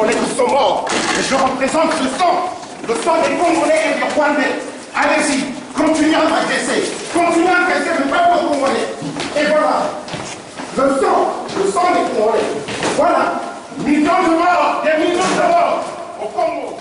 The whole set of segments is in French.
Congolais qui sont morts. Et je représente le sang des Congolais et des Rwandais. Allez-y, continuez à agresser. Continuez à agresser le peuple congolais. Et voilà, le sang des Congolais. Voilà, millions de morts, des millions de morts au Congo.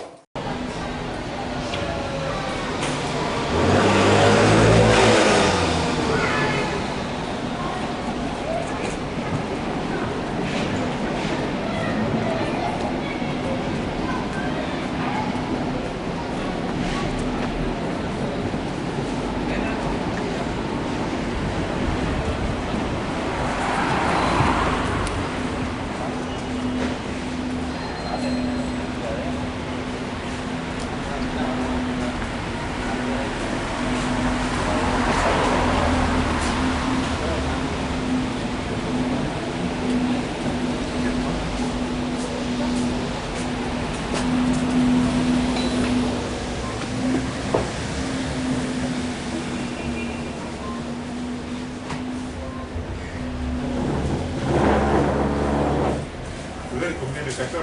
Combien de 14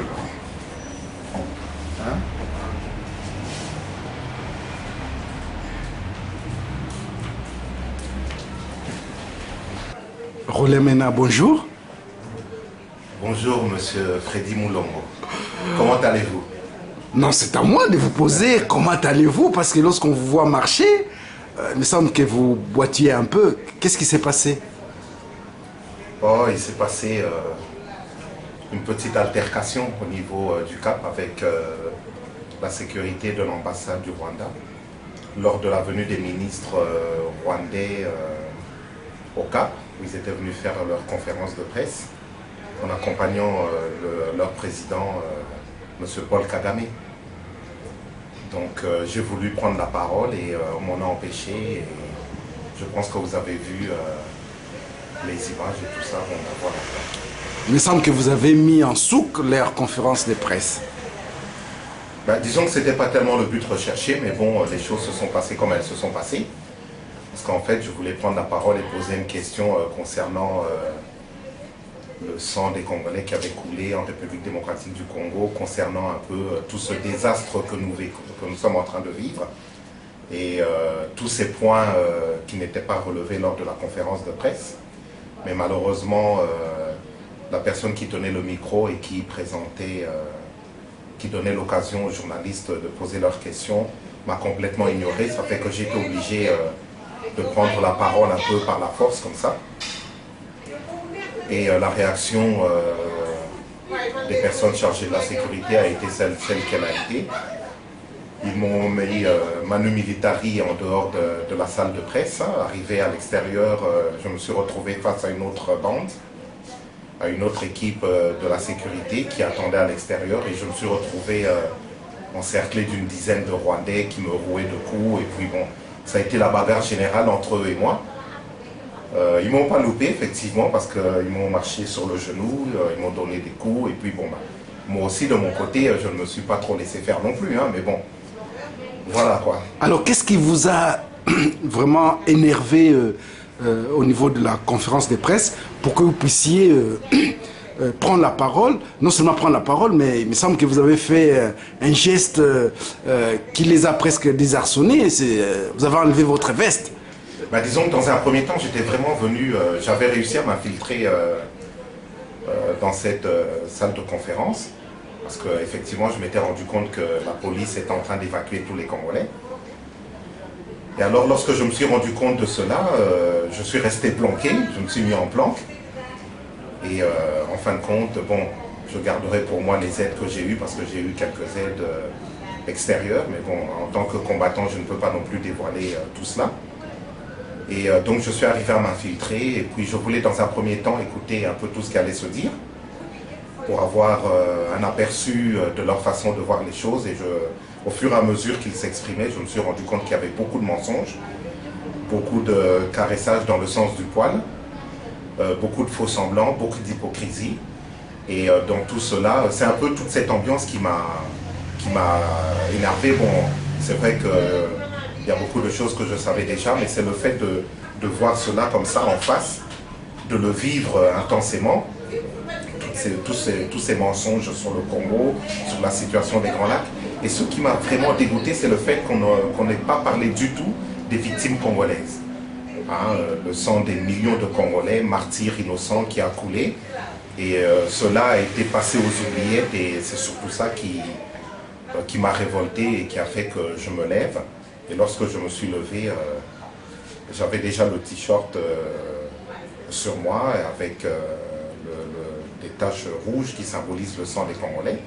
Hein? Rolemena, bonjour. Bonjour, monsieur Freddy Moulongo. Comment allez-vous? Non, c'est à moi de vous poser comment allez-vous, parce que lorsqu'on vous voit marcher, il me semble que vous boitiez un peu. Qu'est-ce qui s'est passé? Oh, il s'est passé une petite altercation au niveau du Cap avec la sécurité de l'ambassade du Rwanda lors de la venue des ministres rwandais au Cap, où ils étaient venus faire leur conférence de presse en accompagnant leur président, M. Paul Kagame. Donc j'ai voulu prendre la parole et on m'en a empêché. Et je pense que vous avez vu les images et tout ça. Bon, ben, voilà. Il me semble que vous avez mis en souk leur conférence de presse. Ben, disons que ce n'était pas tellement le but recherché, mais bon, les choses se sont passées comme elles se sont passées. Parce qu'en fait, je voulais prendre la parole et poser une question concernant le sang des Congolais qui avait coulé en République démocratique du Congo, concernant un peu tout ce désastre que nous sommes en train de vivre. Et tous ces points qui n'étaient pas relevés lors de la conférence de presse. Mais malheureusement, la personne qui tenait le micro et qui présentait, qui donnait l'occasion aux journalistes de poser leurs questions, m'a complètement ignoré. Ça fait que j'ai été obligé de prendre la parole un peu par la force, comme ça. Et la réaction des personnes chargées de la sécurité a été celle qu'elle a été. Ils m'ont mis manu militari en dehors de la salle de presse. Arrivé à l'extérieur, je me suis retrouvé face à une autre bande, à une autre équipe de la sécurité qui attendait à l'extérieur, et je me suis retrouvé encerclé d'une dizaine de Rwandais qui me rouaient de coups, et puis bon, ça a été la bagarre générale entre eux et moi. Ils ne m'ont pas loupé effectivement parce qu'ils m'ont marché sur le genou, ils m'ont donné des coups, et puis bon, bah, moi aussi de mon côté je ne me suis pas trop laissé faire non plus, hein, mais bon, voilà quoi. Alors, qu'est-ce qui vous a vraiment énervé au niveau de la conférence de presse pour que vous puissiez prendre la parole? Non seulement prendre la parole, mais il me semble que vous avez fait un geste qui les a presque désarçonnés. Vous avez enlevé votre veste. Bah, disons que dans un premier temps, j'étais vraiment venu, j'avais réussi à m'infiltrer dans cette salle de conférence, parce qu'effectivement, je m'étais rendu compte que la police était en train d'évacuer tous les Congolais. Et alors, lorsque je me suis rendu compte de cela, je suis resté planqué, je me suis mis en planque. Et en fin de compte, bon, je garderai pour moi les aides que j'ai eues, parce que j'ai eu quelques aides extérieures, mais bon, en tant que combattant, je ne peux pas non plus dévoiler tout cela. Et donc je suis arrivé à m'infiltrer, et puis je voulais dans un premier temps écouter un peu tout ce qui allait se dire, pour avoir un aperçu de leur façon de voir les choses. Et au fur et à mesure qu'ils s'exprimaient, je me suis rendu compte qu'il y avait beaucoup de mensonges, beaucoup de caressage dans le sens du poil, beaucoup de faux semblants, beaucoup d'hypocrisie. Et dans tout cela, c'est un peu toute cette ambiance qui m'a énervé. Bon, c'est vrai que il y a beaucoup de choses que je savais déjà, mais c'est le fait de voir cela comme ça en face, de le vivre intensément, toute tous ces mensonges sur le Congo, sur la situation des Grands Lacs. Et ce qui m'a vraiment dégoûté, c'est le fait qu'on n'ait pas parlé du tout des victimes congolaises. Hein, le sang des millions de Congolais, martyrs innocents qui a coulé. Et cela a été passé aux oubliettes et c'est surtout ça qui m'a révolté et qui a fait que je me lève. Et lorsque je me suis levé, j'avais déjà le t-shirt sur moi avec des taches rouges qui symbolisent le sang des Congolais,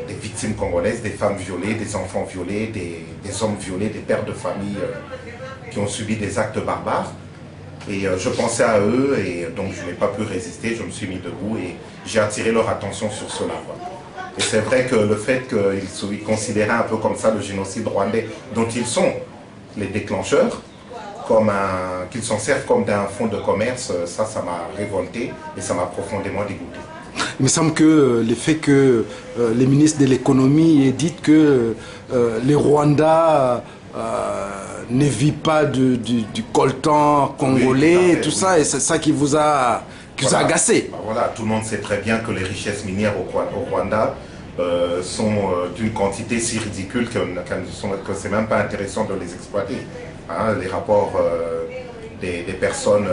des victimes congolaises, des femmes violées, des enfants violés, des hommes violés, des pères de famille qui ont subi des actes barbares. Et je pensais à eux et donc je n'ai pas pu résister, je me suis mis debout et j'ai attiré leur attention sur cela. Et c'est vrai que le fait qu'ils considéraient un peu comme ça le génocide rwandais, dont ils sont les déclencheurs, qu'ils s'en servent comme d'un fonds de commerce, ça m'a révolté et ça m'a profondément dégoûté. Il me semble que le fait que les ministres de l'économie aient dit que les Rwandais ne vivent pas du coltan congolais, oui, tout ça, et c'est ça qui vous a agacé. Voilà, tout le monde sait très bien que les richesses minières au Rwanda sont d'une quantité si ridicule que c'est même pas intéressant de les exploiter. Hein, les rapports des personnes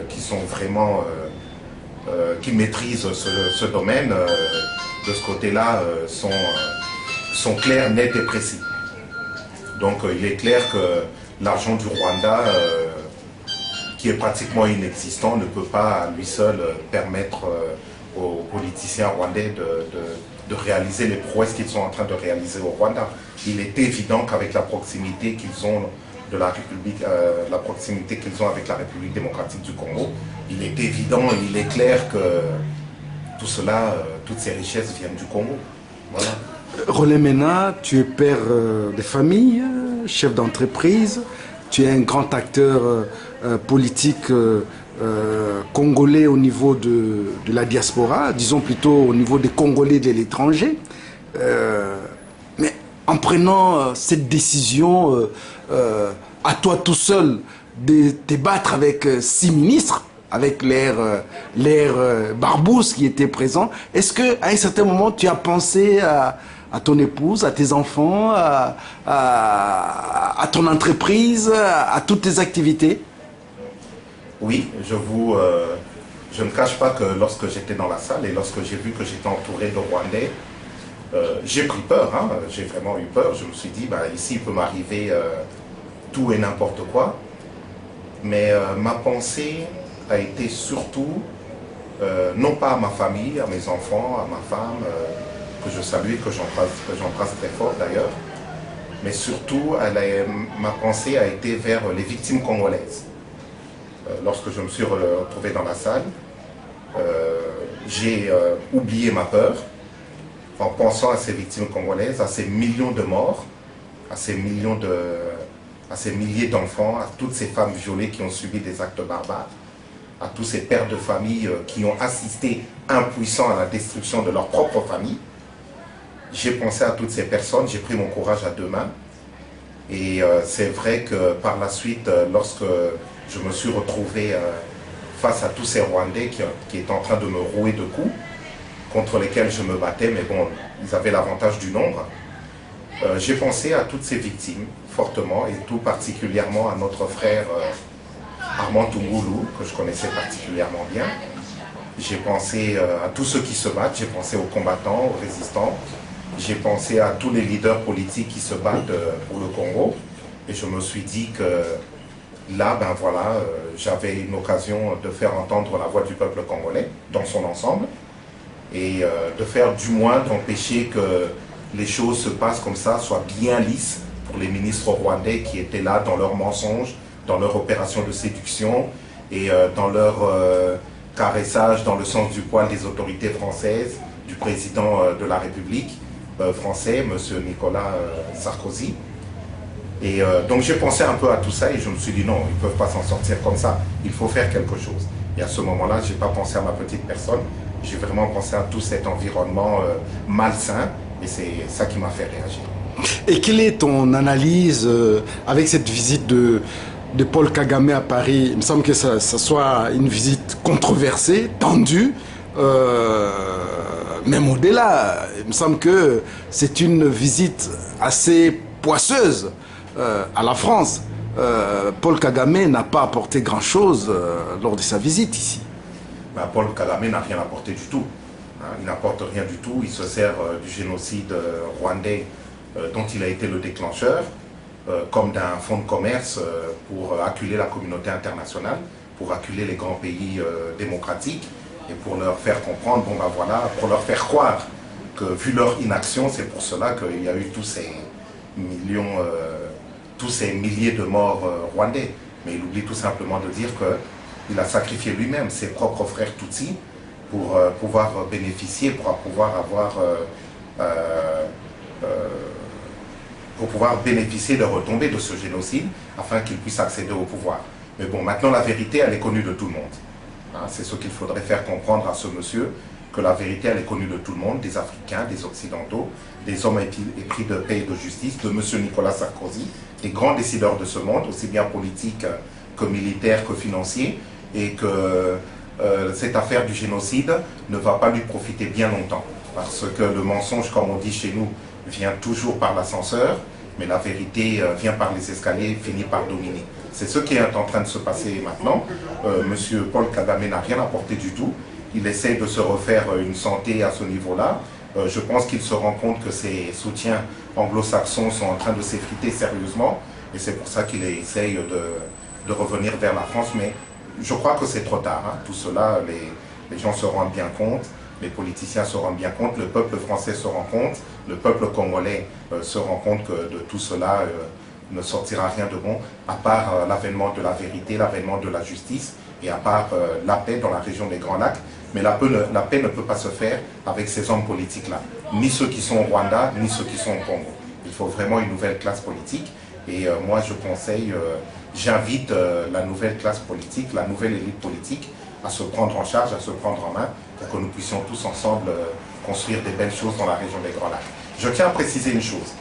qui sont vraiment qui maîtrisent ce domaine de ce côté-là sont clairs, nets et précis. Donc il est clair que l'argent du Rwanda, qui est pratiquement inexistant, ne peut pas à lui seul permettre aux politiciens rwandais de réaliser les prouesses qu'ils sont en train de réaliser au Rwanda. Il est évident qu'avec la proximité qu'ils ont de la République, la proximité qu'ils ont avec la République démocratique du Congo, il est évident, il est clair que tout cela, toutes ces richesses viennent du Congo. Voilà. Rolin Mena, tu es père de famille, chef d'entreprise, tu es un grand acteur politique congolais au niveau de la diaspora, disons plutôt au niveau des Congolais de l'étranger. Mais en prenant cette décision à toi tout seul de te battre avec 6 ministres, avec l'air Barbouze qui était présent, est-ce qu'à un certain moment tu as pensé à ton épouse, à tes enfants, à ton entreprise, à toutes tes activités? Oui, je ne cache pas que lorsque j'étais dans la salle et lorsque j'ai vu que j'étais entouré de Rwandais, j'ai pris peur, hein, j'ai vraiment eu peur. Je me suis dit, bah, ici il peut m'arriver tout et n'importe quoi. Mais ma pensée a été surtout, non pas à ma famille, à mes enfants, à ma femme, que je salue et que j'embrasse très fort d'ailleurs, mais surtout ma pensée a été vers les victimes congolaises. Lorsque je me suis retrouvé dans la salle, j'ai oublié ma peur en pensant à ces victimes congolaises, à ces millions de morts, à ces milliers d'enfants, à toutes ces femmes violées qui ont subi des actes barbares, à tous ces pères de famille qui ont assisté impuissants à la destruction de leur propre famille. J'ai pensé à toutes ces personnes, j'ai pris mon courage à 2 mains. Et c'est vrai que par la suite, lorsque je me suis retrouvé face à tous ces Rwandais qui étaient en train de me rouer de coups, contre lesquels je me battais, mais bon, ils avaient l'avantage du nombre. J'ai pensé à toutes ces victimes, fortement, et tout particulièrement à notre frère Armand Tungulu, que je connaissais particulièrement bien. J'ai pensé à tous ceux qui se battent, j'ai pensé aux combattants, aux résistants, j'ai pensé à tous les leaders politiques qui se battent pour le Congo, et je me suis dit que là, ben voilà, j'avais une occasion de faire entendre la voix du peuple congolais dans son ensemble, et de faire du moins d'empêcher que les choses se passent comme ça, soient bien lisses pour les ministres rwandais qui étaient là dans leurs mensonges, dans leur opération de séduction et dans leur caressage dans le sens du poil des autorités françaises, du président de la République français, M. Nicolas Sarkozy. Et donc j'ai pensé un peu à tout ça et je me suis dit non, ils ne peuvent pas s'en sortir comme ça, il faut faire quelque chose. Et à ce moment-là, je n'ai pas pensé à ma petite personne, j'ai vraiment pensé à tout cet environnement malsain et c'est ça qui m'a fait réagir. Et quelle est ton analyse avec cette visite de Paul Kagame à Paris? Il me semble que ça soit une visite controversée, tendue. même au-delà. Il me semble que c'est une visite assez poisseuse à la France. Paul Kagame n'a pas apporté grand-chose lors de sa visite ici. Ben, Paul Kagame n'a rien apporté du tout. Hein, il n'apporte rien du tout. Il se sert du génocide rwandais dont il a été le déclencheur comme d'un fonds de commerce pour acculer la communauté internationale, pour acculer les grands pays démocratiques et pour leur faire comprendre, bon ben voilà, pour leur faire croire que vu leur inaction, c'est pour cela qu'il y a eu tous ces millions, tous ces milliers de morts rwandais. Mais il oublie tout simplement de dire qu'il a sacrifié lui-même ses propres frères Tutsis pour pouvoir bénéficier, pour pouvoir bénéficier de retombées de ce génocide afin qu'il puisse accéder au pouvoir. Mais bon, maintenant la vérité, elle est connue de tout le monde. Hein, c'est ce qu'il faudrait faire comprendre à ce monsieur, que la vérité, elle est connue de tout le monde, des Africains, des Occidentaux, des hommes épris de paix et de justice, de monsieur Nicolas Sarkozy, des grands décideurs de ce monde, aussi bien politiques que militaires que financiers, et que cette affaire du génocide ne va pas lui profiter bien longtemps. Parce que le mensonge, comme on dit chez nous, vient toujours par l'ascenseur, mais la vérité vient par les escaliers et finit par dominer. C'est ce qui est en train de se passer maintenant. Monsieur Paul Kagame n'a rien apporté du tout. Il essaie de se refaire une santé à ce niveau-là. Je pense qu'il se rend compte que ses soutiens anglo-saxons sont en train de s'effriter sérieusement. Et c'est pour ça qu'il essaye de revenir vers la France. Mais je crois que c'est trop tard. Hein. Tout cela, les gens se rendent bien compte. Les politiciens se rendent bien compte, le peuple français se rend compte, le peuple congolais se rend compte que de tout cela ne sortira rien de bon, à part l'avènement de la vérité, l'avènement de la justice, et à part la paix dans la région des Grands Lacs. Mais la paix ne peut pas se faire avec ces hommes politiques-là, ni ceux qui sont au Rwanda, ni ceux qui sont au Congo. Il faut vraiment une nouvelle classe politique, et moi je conseille, j'invite la nouvelle classe politique, la nouvelle élite politique, à se prendre en charge, à se prendre en main, pour que nous puissions tous ensemble construire des belles choses dans la région des Grands Lacs. Je tiens à préciser une chose.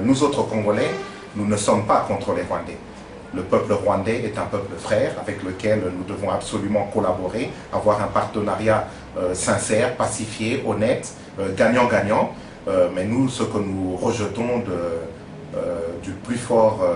Nous autres Congolais, nous ne sommes pas contre les Rwandais. Le peuple rwandais est un peuple frère avec lequel nous devons absolument collaborer, avoir un partenariat sincère, pacifié, honnête, gagnant-gagnant. Mais nous, ce que nous rejetons du plus fort,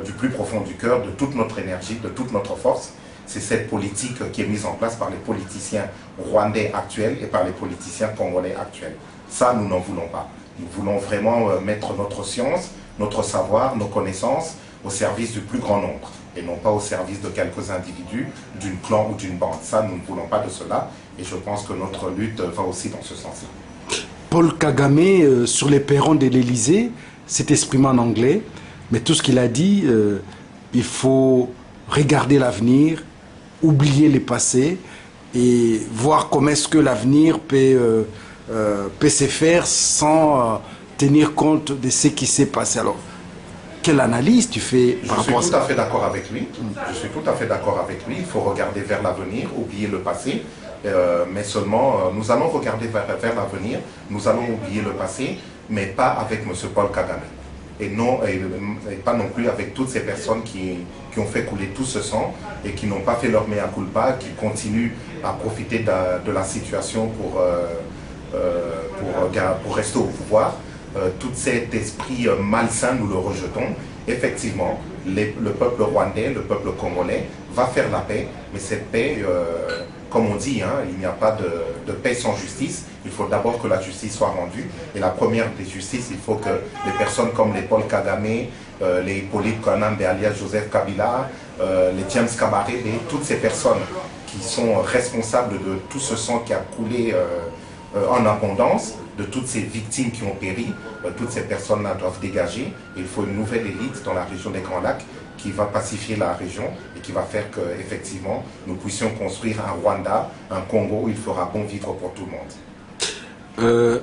du plus profond du cœur, de toute notre énergie, de toute notre force, c'est cette politique qui est mise en place par les politiciens rwandais actuels et par les politiciens congolais actuels. Ça, nous n'en voulons pas. Nous voulons vraiment mettre notre science, notre savoir, nos connaissances au service du plus grand nombre et non pas au service de quelques individus, d'une clan ou d'une bande. Ça, nous ne voulons pas de cela et je pense que notre lutte va aussi dans ce sens-là. Paul Kagame, sur les perrons de l'Élysée, s'est exprimé en anglais, mais tout ce qu'il a dit, il faut regarder l'avenir, oublier le passé et voir comment est-ce que l'avenir peut se faire sans tenir compte de ce qui s'est passé. Alors, quelle analyse tu fais par rapport à ça? Je suis tout à fait d'accord avec lui. Je suis tout à fait d'accord avec lui. Il faut regarder vers l'avenir, oublier le passé. Mais seulement, nous allons regarder vers l'avenir, nous allons oublier le passé, mais pas avec M. Paul Kagame. Et pas non plus avec toutes ces personnes qui ont fait couler tout ce sang et qui n'ont pas fait leur mea culpa, qui continuent à profiter de la situation pour rester au pouvoir. Tout cet esprit malsain, nous le rejetons. Effectivement, le peuple rwandais, le peuple congolais va faire la paix, mais cette paix, comme on dit, hein, il n'y a pas de paix sans justice. Il faut d'abord que la justice soit rendue. Et la première des justices, il faut que les personnes comme les Paul Kagame, les Hippolyte Konambe alias Joseph Kabila, les James Kabarebe, toutes ces personnes qui sont responsables de tout ce sang qui a coulé en abondance, de toutes ces victimes qui ont péri, toutes ces personnes-là doivent dégager. Il faut une nouvelle élite dans la région des Grands Lacs qui va pacifier la région et qui va faire qu'effectivement nous puissions construire un Rwanda, un Congo où il fera bon vivre pour tout le monde.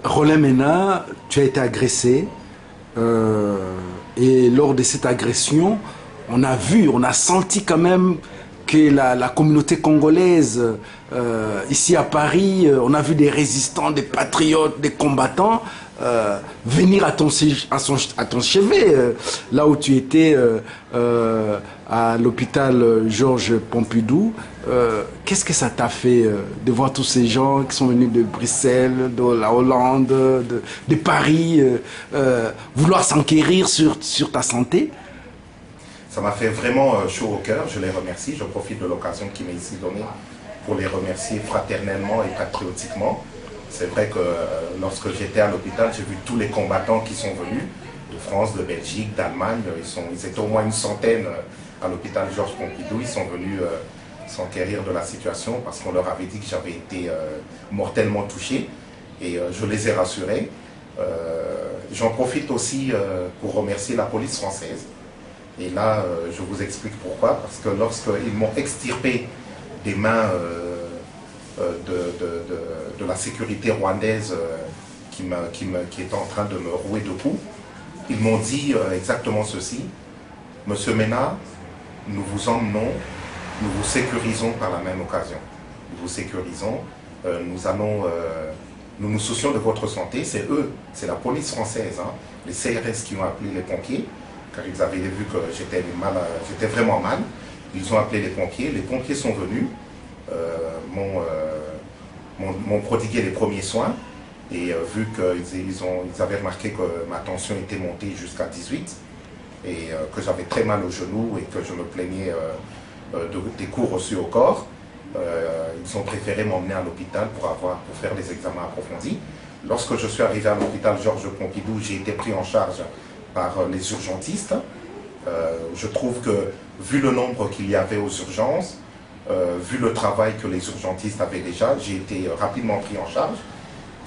Rollin Mena, tu as été agressé et lors de cette agression, on a senti quand même que la communauté congolaise, ici à Paris, on a vu des résistants, des patriotes, des combattants venir à ton chevet, là où tu étais à l'hôpital Georges Pompidou. Qu'est-ce que ça t'a fait de voir tous ces gens qui sont venus de Bruxelles, de la Hollande, de Paris, vouloir s'enquérir sur ta santé? Ça m'a fait vraiment chaud au cœur, je les remercie. Je profite de l'occasion qui m'est ici donnée pour les remercier fraternellement et patriotiquement. C'est vrai que lorsque j'étais à l'hôpital, j'ai vu tous les combattants qui sont venus, de France, de Belgique, d'Allemagne. Ils étaient au moins une centaine à l'hôpital Georges Pompidou. Ils sont venus s'enquérir de la situation parce qu'on leur avait dit que j'avais été mortellement touché. Et je les ai rassurés. J'en profite aussi pour remercier la police française. Et là, je vous explique pourquoi. Parce que lorsqu'ils m'ont extirpé des mains de la sécurité rwandaise qui était en train de me rouer de coups, ils m'ont dit exactement ceci. Monsieur Mena, nous vous emmenons, nous vous sécurisons par la même occasion. Nous vous sécurisons, nous nous soucions de votre santé. C'est eux, c'est la police française, hein, les CRS qui ont appelé les pompiers, car ils avaient vu que j'étais vraiment mal. Ils ont appelé les pompiers sont venus, m'ont prodigué les premiers soins, et vu qu'ils avaient remarqué que ma tension était montée jusqu'à 18, et que j'avais très mal au genou et que je me plaignais des coups reçus au corps, ils ont préféré m'emmener à l'hôpital pour faire des examens approfondis. Lorsque je suis arrivé à l'hôpital Georges Pompidou, j'ai été pris en charge par les urgentistes. Je trouve que, vu le nombre qu'il y avait aux urgences, vu le travail que les urgentistes avaient déjà, j'ai été rapidement pris en charge.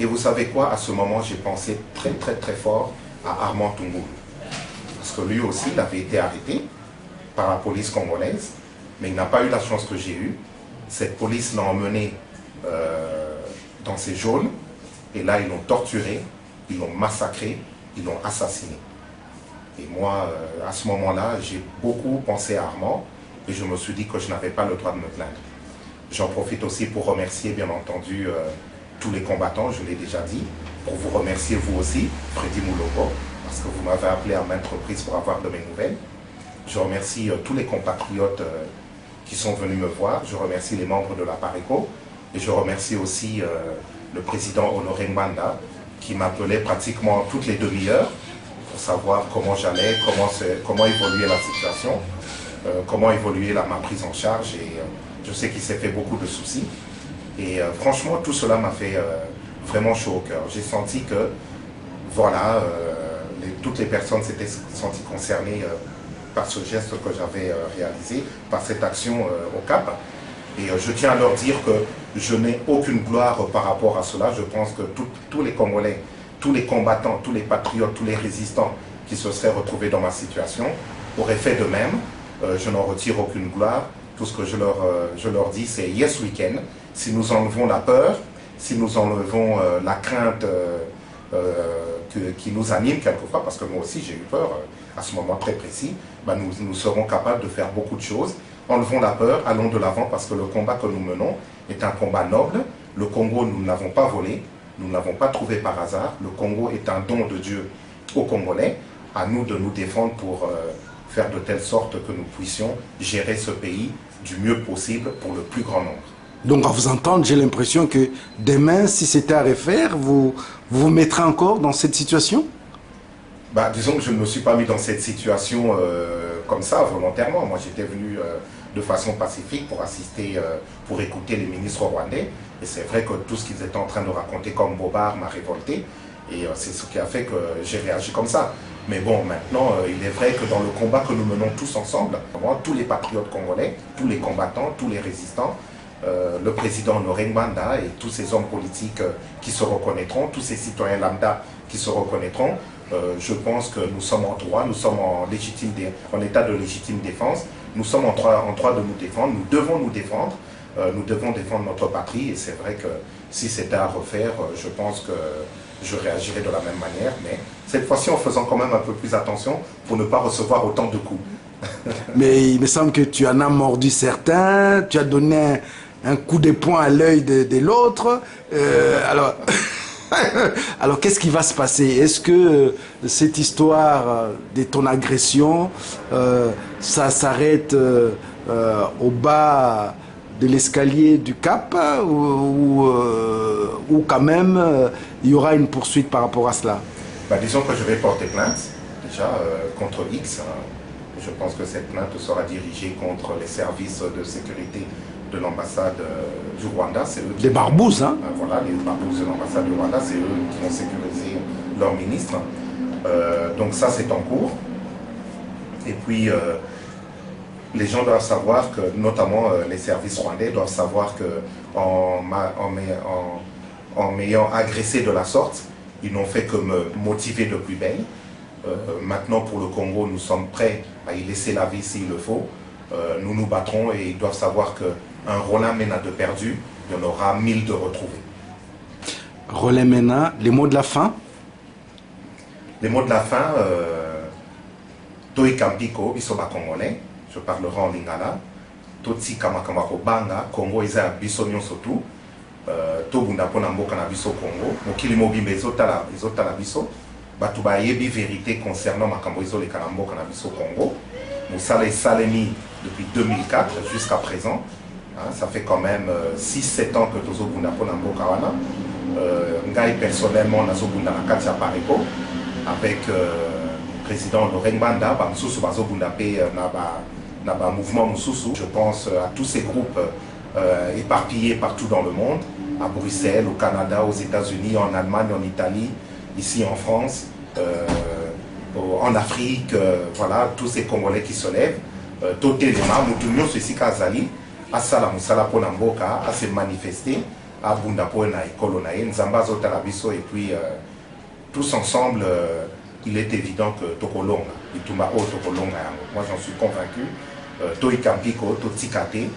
Et vous savez quoi, à ce moment, j'ai pensé très très très fort à Armand Tungulu. Parce que lui aussi, il avait été arrêté par la police congolaise, mais il n'a pas eu la chance que j'ai eue. Cette police l'a emmené dans ses geôles, et là, ils l'ont torturé, ils l'ont massacré, ils l'ont assassiné. Et moi, à ce moment-là, j'ai beaucoup pensé à Armand, et je me suis dit que je n'avais pas le droit de me plaindre. J'en profite aussi pour remercier, bien entendu, tous les combattants, je l'ai déjà dit, pour vous remercier vous aussi, Freddy Moulongo, parce que vous m'avez appelé à maintes reprises pour avoir de mes nouvelles. Je remercie tous les compatriotes qui sont venus me voir, je remercie les membres de la Pareco, et je remercie aussi le président Honoré Mbanda, qui m'appelait pratiquement toutes les demi-heures pour savoir comment j'allais, comment évoluait la situation, comment évoluait ma prise en charge, et je sais qu'il s'est fait beaucoup de soucis. Et franchement, tout cela m'a fait vraiment chaud au cœur. J'ai senti que, voilà, toutes les personnes s'étaient senties concernées par ce geste que j'avais réalisé, par cette action au Cap. Et je tiens à leur dire que je n'ai aucune gloire par rapport à cela. Je pense que tous les Congolais, tous les combattants, tous les patriotes, tous les résistants qui se seraient retrouvés dans ma situation auraient fait de même. Je n'en retire aucune gloire. Tout ce que je leur dis, c'est yes we can. Si nous enlevons la peur, si nous enlevons la crainte qui nous anime quelquefois, parce que moi aussi j'ai eu peur à ce moment très précis, ben nous serons capables de faire beaucoup de choses. Enlevons la peur, allons de l'avant, parce que le combat que nous menons est un combat noble. Le Congo, nous ne l'avons pas volé, nous ne l'avons pas trouvé par hasard. Le Congo est un don de Dieu aux Congolais. À nous de nous défendre pour faire de telle sorte que nous puissions gérer ce pays du mieux possible pour le plus grand nombre. Donc à vous entendre, j'ai l'impression que demain, si c'était à refaire, vous vous mettrez encore dans cette situation? Bah, disons que je ne me suis pas mis dans cette situation comme ça, volontairement. Moi, j'étais venu de façon pacifique pour assister, pour écouter les ministres rwandais. Et c'est vrai que tout ce qu'ils étaient en train de raconter comme bobard m'a révolté. Et c'est ce qui a fait que j'ai réagi comme ça. Mais bon, maintenant, il est vrai que dans le combat que nous menons tous ensemble, tous les patriotes congolais, tous les combattants, tous les résistants, le président Honoré Mbanda et tous ces hommes politiques qui se reconnaîtront, tous ces citoyens lambda qui se reconnaîtront, je pense que nous sommes en droit, nous sommes en état de légitime défense, nous sommes en droit de nous défendre, nous devons notre patrie, et c'est vrai que si c'était à refaire, je pense que je réagirai de la même manière, mais cette fois-ci en faisant quand même un peu plus attention pour ne pas recevoir autant de coups. Mais il me semble que tu en as mordu certains, tu as donné un coup de poing à l'œil de l'autre. Alors, alors qu'est-ce qui va se passer? Est-ce que cette histoire de ton agression, ça s'arrête au bas de l'escalier du Cap ou quand même il y aura une poursuite par rapport à cela? Bah, disons que je vais porter plainte déjà contre X. Hein. Je pense que cette plainte sera dirigée contre les services de sécurité de l'ambassade du Rwanda. C'est eux qui des barbouzes, hein? Voilà, les barbouzes de l'ambassade du Rwanda, c'est eux qui ont sécurisé leur ministre. Donc ça, c'est en cours. Et puis, les gens doivent savoir que, notamment les services rwandais, doivent savoir que en m'ayant agressé de la sorte, ils n'ont fait que me motiver de plus belle. Maintenant, pour le Congo, nous sommes prêts à y laisser la vie s'il le faut. Nous nous battrons et ils doivent savoir qu'un Roland Mena de perdu, il y en aura 1000 de retrouvés. Roland Mena, les mots de la fin? Les mots de la fin, Toi Kampiko, Bisoba Congolais, je parlerai en lingala. Toti Kamakamako Banga, Congo Isa Biso Nyonsotu, Tobunda Pona Mboka na Biso Congo, Mokili Mobimbe Izotala Biso. Batuba yebi vérité concernant Makambo Izo le Kalambo Kanabiso Congo. Moussala et Salemi depuis 2004 jusqu'à présent. Hein, ça fait quand même 6-7 ans que Tozo Bunda Ponambo Kawana. Ngai personnellement, Nazo Bunda Nakatia Pareko avec le président Laurent Banda, Bamsusu Bazo Bunda Pe Naba Mouvement Moussousou. Je pense à tous ces groupes éparpillés partout dans le monde, à Bruxelles, au Canada, aux États-Unis, en Allemagne, en Italie, ici en France, en Afrique, voilà, tous ces Congolais qui se lèvent. Toté Lema, Moutounio, ceci Kazali, Asala Moussala Ponamboka, à se manifester, à Bundapona et Kolonae, Nzamba Zotalabiso, et puis tous ensemble, il est évident que Tokolonga, Itumba O Tokolonga, moi j'en suis convaincu, Toikampiko, Totikate,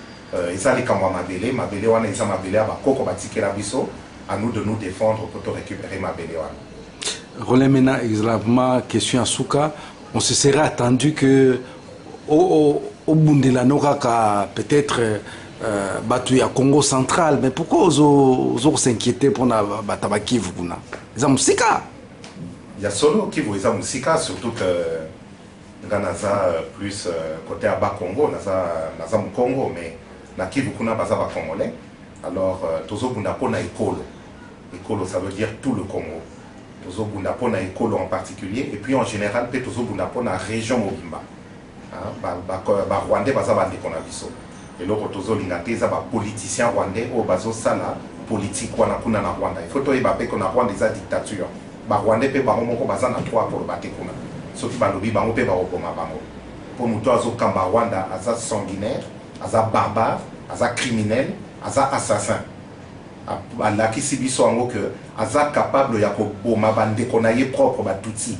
Ezali Kamwa Mabele Wana Eza Mabele, Abakoko Batike Labiso, à nous de nous défendre pour récupérer Mabele Wana. Roland Mena, exactement, question à Souka. On se serait attendu que au Bundela Noraka, peut-être battu à Congo central, mais pourquoi os s'inquiéter pour la Batabaki Vuna? Ils ont Sika. Il y a solo qui vous ont Sika, surtout que Ganaza plus côté Aba Congo, Naza Congo, mais na Kivu Kuna Bazaba Congolais. Alors, Tozo Bundapona Ekolo. Ekolo, ça veut dire tout le Congo. Tozo Bundapona Ekolo en particulier, et puis en général, Tozo Bundapona région Mobimba. Rwandais, Bazaba Ndekonabiso. Et là, Tozo Lingate, Zaba politicien rwandais, au Bazo Sala, politique Wanakuna na Rwanda. Il faut que tu na Rwanda des dictature. Rwandais, pe Baromoko Bazana 3 pour le Batekuna. Sauf que Balobi, Bango, pe Baroboma Bango. Pour nous, Tozo Kamba Rwanda, Aza sanguinaire, Aza barbare, Aza criminel, Aza assassin. Alaki Sibiso Ango que Aza capable ya ko boma bande konaye propre batouti.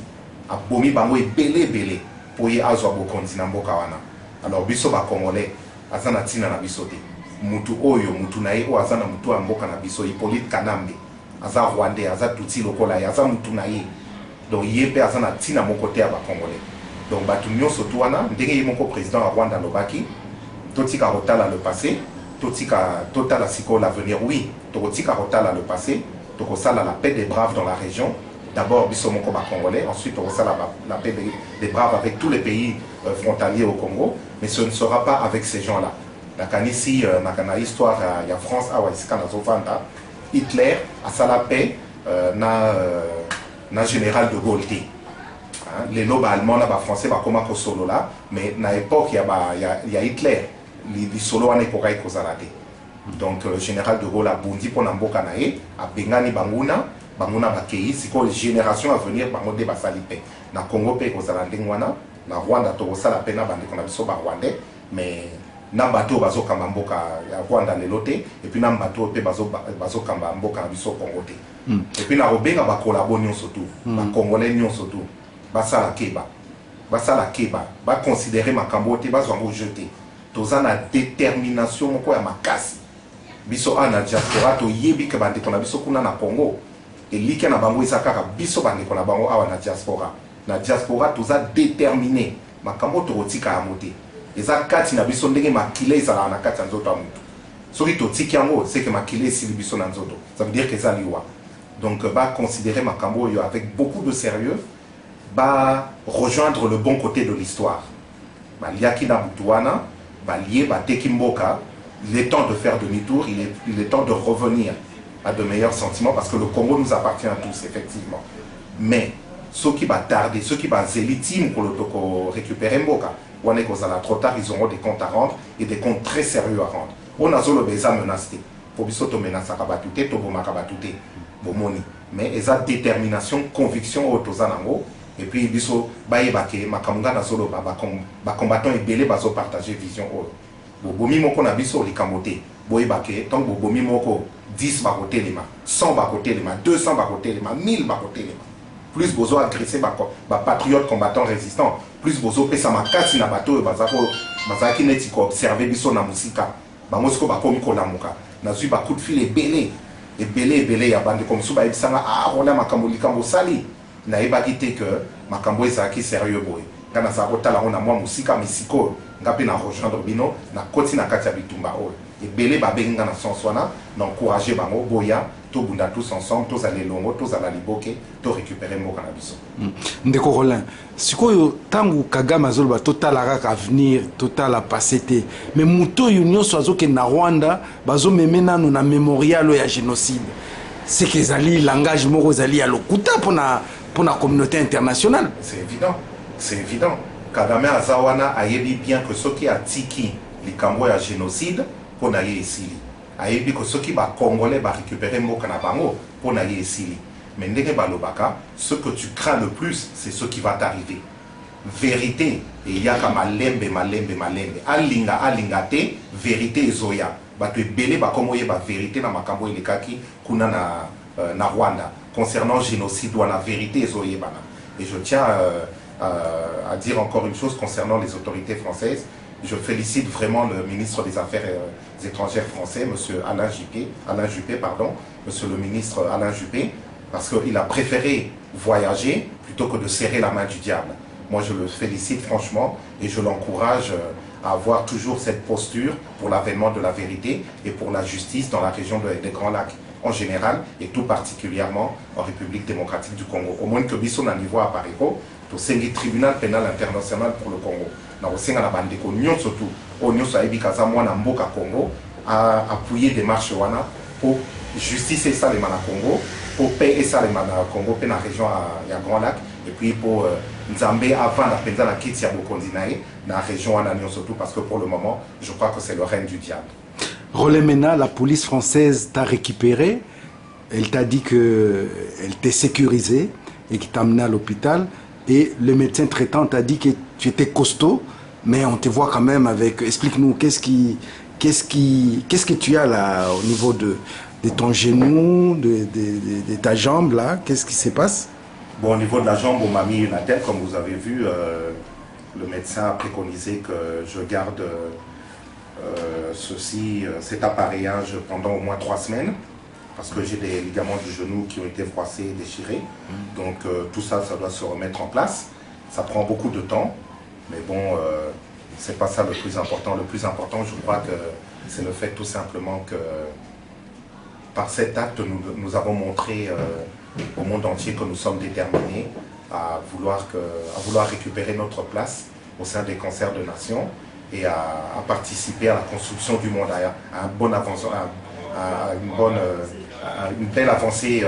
A bomi bango e belé pour y azwa bokonzi na mboka wana. Alors biso ba Congolais Aza na tina na biso te. Mutu oyo mutu na ye o Aza na mutu mboka na biso Hippolyte Kanambe. Aza Rwandais, Aza tuti lokola ya Aza mutu na ye. Donc yepe Aza na tina moko te ya ba Congolais. Donc batu nyonso tu wana ndenge ye moko président à Rwanda lobaki totika rotala le passé. Total à l'avenir, oui. Totika Rotala le passé, Tokosala la paix des braves dans la région. D'abord, Bissomoko Congolais, ensuite Tokosala la paix des braves avec tous les pays frontaliers au Congo. Mais ce ne sera pas avec ces gens-là. Ici, dans l'histoire, il y a France, Hitler a ça la paix, na général de Gaulle. Les lobes allemands, là, français, comment solo là, mais à l'époque, il y a Hitler. Les solo ane kokai kozalate. Donc le général de Gaulle a bondi pour Namboka nae, a bengani banguna bakei, siko génération à venir bango de basalipe. Na Congo pe kozalande ngwana, na Rwanda to kosala pe na bande kona biso ba Rwandais, mais na bato bazo kamba mboka ya Rwanda lelote, et puis na bato pe bazo kamba mboka na biso Congo te. Et puis na robenga ba collabo nyonso tout, ba Congolais nyonso tout, basala keba. Basala keba, ba considérer makambo te bazo ngo jeter. Toza na détermination moko ya makasi biso ana diaspora to yebi ke bande kona biso kuna na Congo et l'iki na bango isakaka biso bandeko na bango awa na diaspora. Na diaspora toza déterminé makambo tokotika ya mote. Eza kati na biso ndenge makile ezala na kati ya nzoto ya mutu. Soki totiki yango c'est que makile esili biso na nzoto. Ça veut dire que eza liwa. Donc ba considérer makambo yo avec beaucoup de sérieux, ba rejoindre le bon côté de l'histoire. Ba liaki na butuana, ba lié ba tekimboka. Il est temps de faire demi-tour, il est temps de revenir à de meilleurs sentiments parce que le Congo nous appartient à tous, effectivement. Mais ceux qui vont tarder, ceux qui vont zélitimes pour le récupérer Mboka, on est trop tard, ils auront des comptes à rendre et des comptes très sérieux à rendre. On a zolo beza menacé. Pour biso to menace akabatute, to bomakabatute, bomoni. Mais ils ont détermination, conviction au tozanango. Et puis biso baïbake, makamunga na zolo ba combattant et belé bazo partager vision au. Bobomi moko na biso likamote boyebake tant bobomi moko 10 bakote lema 100 bakote lema 200 bakote lema 1000 bakote lema plus bozo agresser ba patriote combattant résistant plus bozo pesa makasi na bato bazaki neti ko observer biso na musika bango siko bakomi ko lamuka na zui ba coup de fil ebele ya bande comme suba ebisanga rola makambo likambo sali na ebaki que makambo ezaki sérieux boy kana sa kotala ona mwa musika misiko ngapi na rejoindre bino na koti na kati ya bitumba oyo ebele babenga na sonswana na encourager bango boya to bunda tous ensemble tous aller longo tous ala liboke to récupérer mboka na biso ndeko Roland sikoyo tangu Kagame azoloba totalaka ka avenir totala passé te mais muto nyonso azoke na Rwanda bazomeme nano na mémorial ya génocide c'est que ezali langage moko ezali ya lokuta pour la communauté internationale. C'est évident, c'est évident. Kagame Azawana a dit bien que ceux qui ont tiki les Cambodges à génocide pour n'aller ici. A dit que ceux qui va congolais va récupérer Mokanabango pour n'aller ici. Mais ndenge balobaka, ce que tu crains le plus, c'est ce qui va t'arriver. Vérité, et il y a comme malembe. Alinga te, vérité zoya. Ba te belé ba komoye ba vérité na makambo elekaki kuna na Rwanda. Concernant le génocide, la vérité est zoyebana. Et je tiens à dire encore une chose concernant les autorités françaises. Je félicite vraiment le ministre des Affaires étrangères français, M. Alain Juppé, Monsieur le ministre Alain Juppé, parce qu'il a préféré voyager plutôt que de serrer la main du diable. Moi, je le félicite franchement et je l'encourage à avoir toujours cette posture pour l'avènement de la vérité et pour la justice dans la région des Grands Lacs en général et tout particulièrement en République démocratique du Congo. Au moins que Bisson à niveau à Pareco, au tribunal pénal international pour le Congo. Dans le Sénat, surtout, au Nyon Saïbi Kazamwa Namboka Congo, a appuyé des marches pour justice et ça les mana Congo, pour paix et ça les mana Congo, dans la région à Grand Lac, et puis pour Nzambé avant la peine de la Kitia Bokondinae, dans la région à Nyon surtout, parce que pour le moment, je crois que c'est le règne du diable. Rolemena, la police française t'a récupéré, elle t'a dit qu'elle t'est sécurisée et qu'il t'a amené à l'hôpital. Et le médecin traitant t'a dit que tu étais costaud, mais on te voit quand même avec... Explique-nous, qu'est-ce que tu as là au niveau de ton genou, de ta jambe là? Qu'est-ce qui se passe? Bon, au niveau de la jambe, on m'a mis une attelle, comme vous avez vu. Le médecin a préconisé que je garde cet appareillage pendant au moins 3 semaines. Parce que j'ai des ligaments du genou qui ont été froissés, déchirés. Donc tout ça, ça doit se remettre en place. Ça prend beaucoup de temps. Mais bon, c'est pas ça le plus important. Le plus important, je crois que c'est le fait tout simplement que par cet acte, nous avons montré au monde entier que nous sommes déterminés à vouloir récupérer notre place au sein des concerts de nations et à participer à la construction du monde, à un bon avancement, à une belle avancée,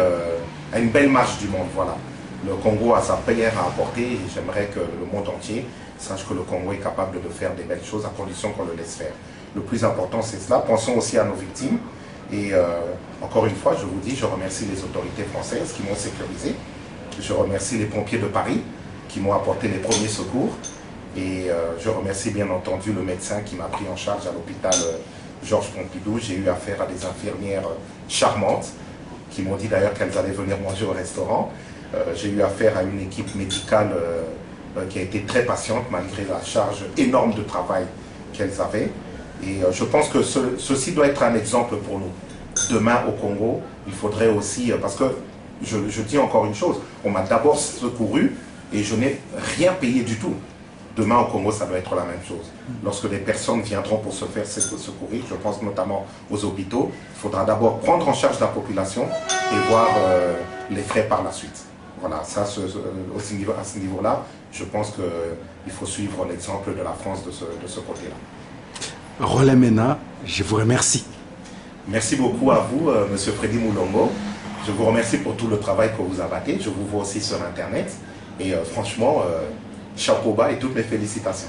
à une belle marche du monde. Voilà. Le Congo a sa prière à apporter et j'aimerais que le monde entier sache que le Congo est capable de faire des belles choses à condition qu'on le laisse faire. Le plus important, c'est cela. Pensons aussi à nos victimes. Et encore une fois, je vous dis, je remercie les autorités françaises qui m'ont sécurisé. Je remercie les pompiers de Paris qui m'ont apporté les premiers secours. Et je remercie bien entendu le médecin qui m'a pris en charge à l'hôpital Georges Pompidou. J'ai eu affaire à des infirmières charmantes qui m'ont dit d'ailleurs qu'elles allaient venir manger au restaurant. J'ai eu affaire à une équipe médicale qui a été très patiente malgré la charge énorme de travail qu'elles avaient. Et je pense que ceci doit être un exemple pour nous. Demain au Congo, il faudrait aussi, parce que je dis encore une chose, on m'a d'abord secouru et je n'ai rien payé du tout. Demain au Congo, ça doit être la même chose. Lorsque des personnes viendront pour se faire secourir, je pense notamment aux hôpitaux, il faudra d'abord prendre en charge la population et voir les frais par la suite. Voilà, ça, à ce niveau-là, je pense qu'il faut suivre l'exemple de la France de ce côté-là. Roland Mena, je vous remercie. Merci beaucoup à vous, Monsieur Freddy Moulongo. Je vous remercie pour tout le travail que vous abattez. Je vous vois aussi sur Internet. Et franchement, chapeau bas et toutes mes félicitations.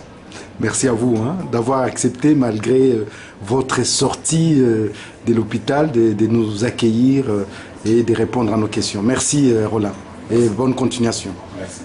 Merci à vous d'avoir accepté, malgré votre sortie de l'hôpital, de nous accueillir et de répondre à nos questions. Merci Roland et bonne continuation. Merci.